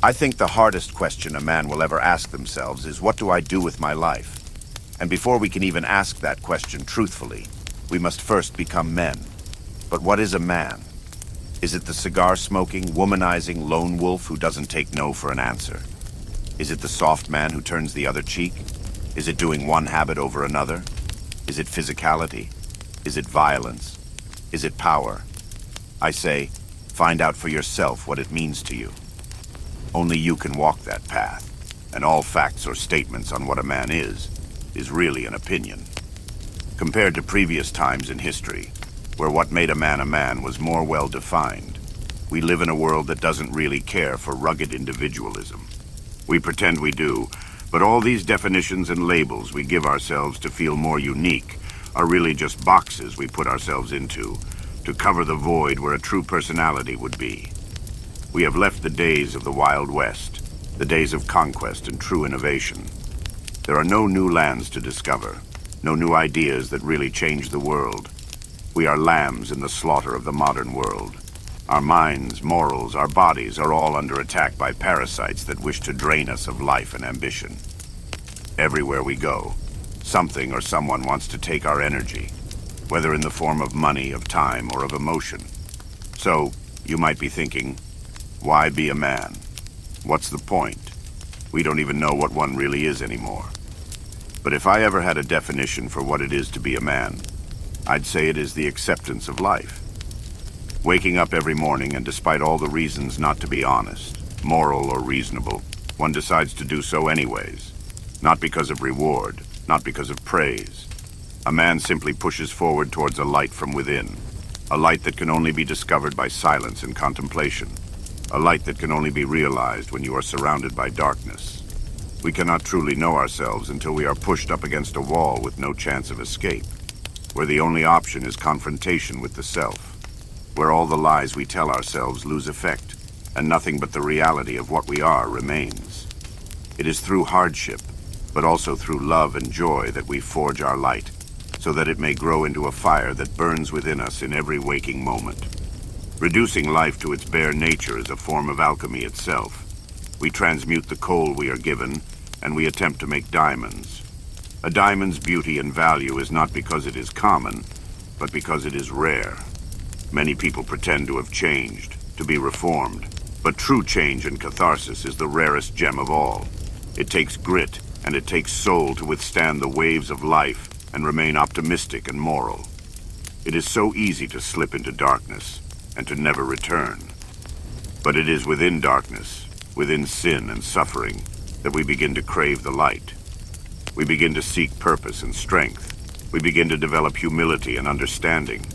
I think the hardest question a man will ever ask themselves is, what do I do with my life? And before we can even ask that question truthfully, we must first become men. But what is a man? Is it the cigar-smoking, womanizing lone wolf who doesn't take no for an answer? Is it the soft man who turns the other cheek? Is it doing one habit over another? Is it physicality? Is it violence? Is it power? I say, find out for yourself what it means to you. Only you can walk that path, and all facts or statements on what a man is really an opinion. Compared to previous times in history, where what made a man was more well-defined, we live in a world that doesn't really care for rugged individualism. We pretend we do, but all these definitions and labels we give ourselves to feel more unique are really just boxes we put ourselves into to cover the void where a true personality would be. We have left the days of the Wild West, the days of conquest and true innovation. There are no new lands to discover, no new ideas that really change the world. We are lambs in the slaughter of the modern world. Our minds, morals, our bodies are all under attack by parasites that wish to drain us of life and ambition. Everywhere we go, something or someone wants to take our energy, whether in the form of money, of time, or of emotion. So, you might be thinking, why be a man? What's the point? We don't even know what one really is anymore. But if I ever had a definition for what it is to be a man, I'd say it is the acceptance of life. Waking up every morning, and despite all the reasons not to be honest, moral, or reasonable, one decides to do so anyways. Not because of reward, not because of praise. A man simply pushes forward towards a light from within, a light that can only be discovered by silence and contemplation, a light that can only be realized when you are surrounded by darkness. We cannot truly know ourselves until we are pushed up against a wall with no chance of escape, where the only option is confrontation with the self, where all the lies we tell ourselves lose effect, and nothing but the reality of what we are remains. It is through hardship, but also through love and joy that we forge our light, so that it may grow into a fire that burns within us in every waking moment. Reducing life to its bare nature is a form of alchemy itself. We transmute the coal we are given, and we attempt to make diamonds. A diamond's beauty and value is not because it is common, but because it is rare. Many people pretend to have changed, to be reformed, but true change and catharsis is the rarest gem of all. It takes grit, and it takes soul to withstand the waves of life and remain optimistic and moral. It is so easy to slip into darkness, and to never return. But it is within darkness, within sin and suffering, that we begin to crave the light. We begin to seek purpose and strength. We begin to develop humility and understanding.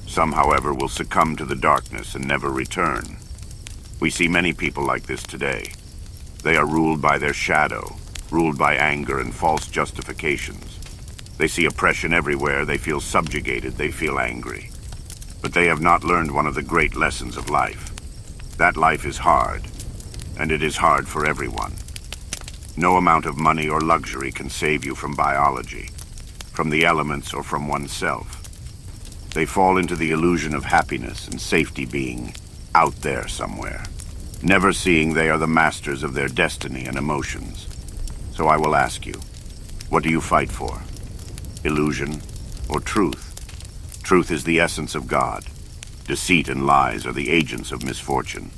Some, however, will succumb to the darkness and never return. We see many people like this today. They are ruled by their shadow, ruled by anger and false justifications. They see oppression everywhere, they feel subjugated, they feel angry. But they have not learned one of the great lessons of life. That life is hard, and it is hard for everyone. No amount of money or luxury can save you from biology, from the elements, or from oneself. They fall into the illusion of happiness and safety being out there somewhere, never seeing they are the masters of their destiny and emotions. So I will ask you, what do you fight for? Illusion or truth? Truth is the essence of God. Deceit and lies are the agents of misfortune.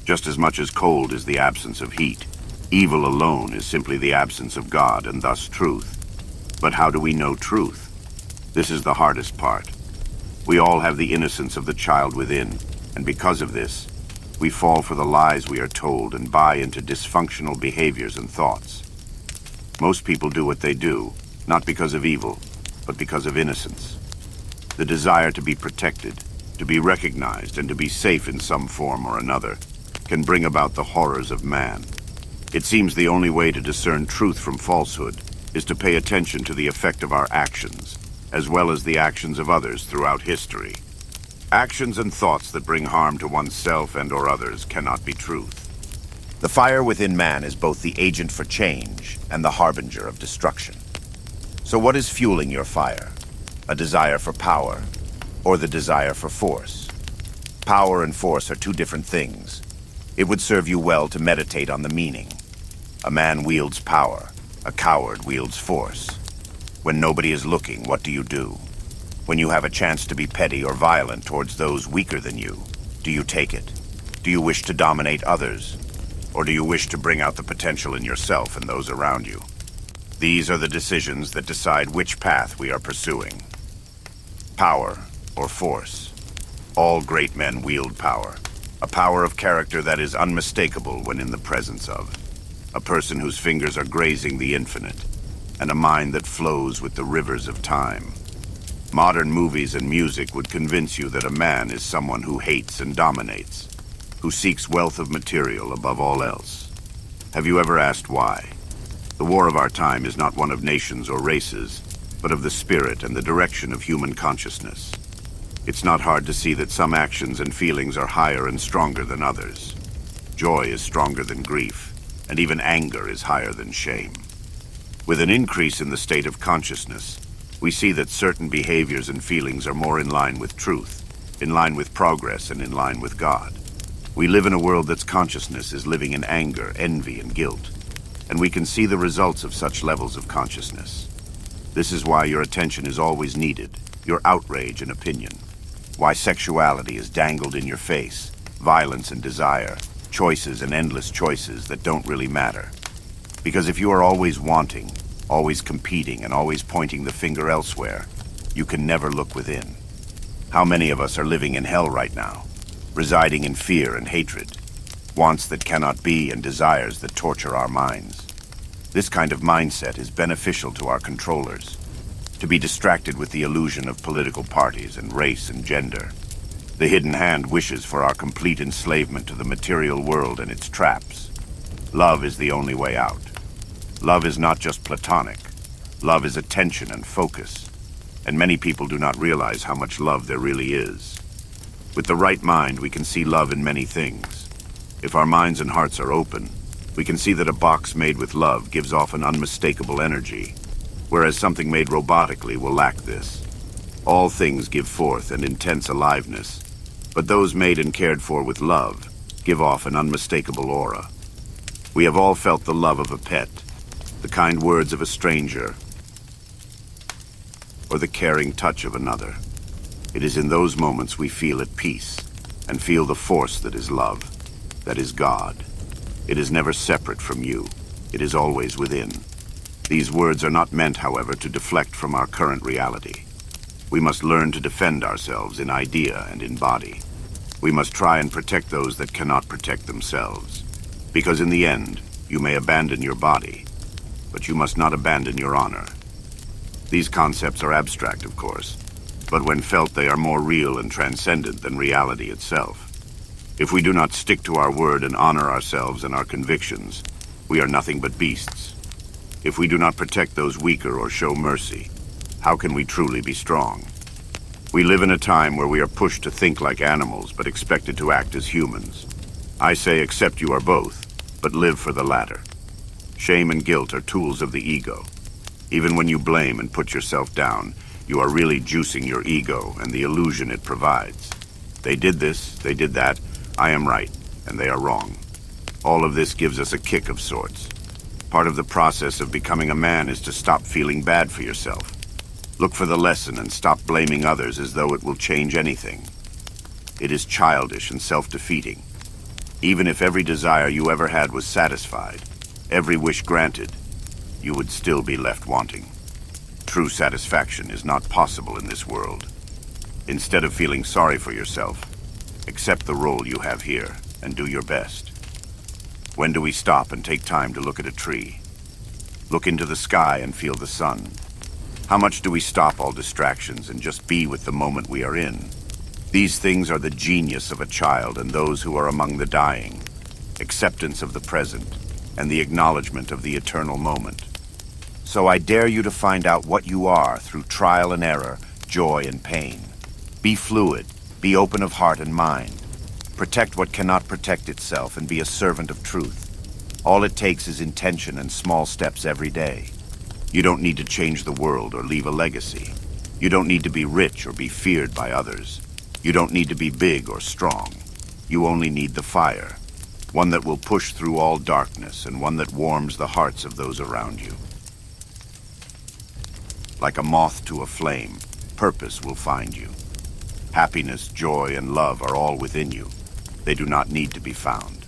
Just as much as cold is the absence of heat, evil alone is simply the absence of God and thus truth. But how do we know truth? This is the hardest part. We all have the innocence of the child within, and because of this, we fall for the lies we are told and buy into dysfunctional behaviors and thoughts. Most people do what they do, not because of evil, but because of innocence. The desire to be protected, to be recognized, and to be safe in some form or another can bring about the horrors of man. It seems the only way to discern truth from falsehood is to pay attention to the effect of our actions, as well as the actions of others throughout history. Actions and thoughts that bring harm to oneself and/or others cannot be truth. The fire within man is both the agent for change and the harbinger of destruction. So what is fueling your fire? A desire for power, or the desire for force? Power and force are two different things. It would serve you well to meditate on the meaning. A man wields power. A coward wields force. When nobody is looking, what do you do? When you have a chance to be petty or violent towards those weaker than you, do you take it? Do you wish to dominate others? Or do you wish to bring out the potential in yourself and those around you? These are the decisions that decide which path we are pursuing. Power or force. All great men wield power. A power of character that is unmistakable when in the presence of. A person whose fingers are grazing the infinite, and a mind that flows with the rivers of time. Modern movies and music would convince you that a man is someone who hates and dominates, who seeks wealth of material above all else. Have you ever asked why? The war of our time is not one of nations or races, but of the spirit and the direction of human consciousness. It's not hard to see that some actions and feelings are higher and stronger than others. Joy is stronger than grief, and even anger is higher than shame. With an increase in the state of consciousness, we see that certain behaviors and feelings are more in line with truth, in line with progress, and in line with God. We live in a world that's consciousness is living in anger, envy, and guilt, and we can see the results of such levels of consciousness. This is why your attention is always needed, your outrage and opinion. Why sexuality is dangled in your face, violence and desire, choices and endless choices that don't really matter. Because if you are always wanting, always competing, and always pointing the finger elsewhere, you can never look within. How many of us are living in hell right now, residing in fear and hatred, wants that cannot be and desires that torture our minds? This kind of mindset is beneficial to our controllers, to be distracted with the illusion of political parties and race and gender. The hidden hand wishes for our complete enslavement to the material world and its traps. Love is the only way out. Love is not just platonic. Love is attention and focus. And many people do not realize how much love there really is. With the right mind, we can see love in many things. If our minds and hearts are open, we can see that a box made with love gives off an unmistakable energy, whereas something made robotically will lack this. All things give forth an intense aliveness, but those made and cared for with love give off an unmistakable aura. We have all felt the love of a pet, the kind words of a stranger, or the caring touch of another. It is in those moments we feel at peace and feel the force that is love, that is God. It is never separate from you. It is always within. These words are not meant, however, to deflect from our current reality. We must learn to defend ourselves in idea and in body. We must try and protect those that cannot protect themselves. Because in the end, you may abandon your body, but you must not abandon your honor. These concepts are abstract, of course, but when felt they are more real and transcendent than reality itself. If we do not stick to our word and honor ourselves and our convictions, we are nothing but beasts. If we do not protect those weaker or show mercy, how can we truly be strong? We live in a time where we are pushed to think like animals but expected to act as humans. I say accept you are both, but live for the latter. Shame and guilt are tools of the ego. Even when you blame and put yourself down, you are really juicing your ego and the illusion it provides. They did this, they did that, I am right, and they are wrong. All of this gives us a kick of sorts. Part of the process of becoming a man is to stop feeling bad for yourself. Look for the lesson and stop blaming others as though it will change anything. It is childish and self-defeating. Even if every desire you ever had was satisfied, every wish granted, you would still be left wanting. True satisfaction is not possible in this world. Instead of feeling sorry for yourself, accept the role you have here and do your best. When do we stop and take time to look at a tree? Look into the sky and feel the sun. How much do we stop all distractions and just be with the moment we are in? These things are the genius of a child and those who are among the dying, acceptance of the present, and the acknowledgement of the eternal moment. So I dare you to find out what you are through trial and error, joy and pain. Be fluid, be open of heart and mind. Protect what cannot protect itself and be a servant of truth. All it takes is intention and small steps every day. You don't need to change the world or leave a legacy. You don't need to be rich or be feared by others. You don't need to be big or strong. You only need the fire. One that will push through all darkness, and one that warms the hearts of those around you. Like a moth to a flame, purpose will find you. Happiness, joy, and love are all within you. They do not need to be found.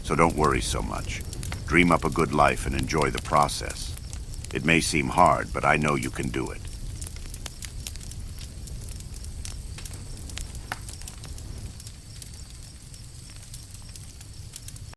So don't worry so much. Dream up a good life and enjoy the process. It may seem hard, but I know you can do it.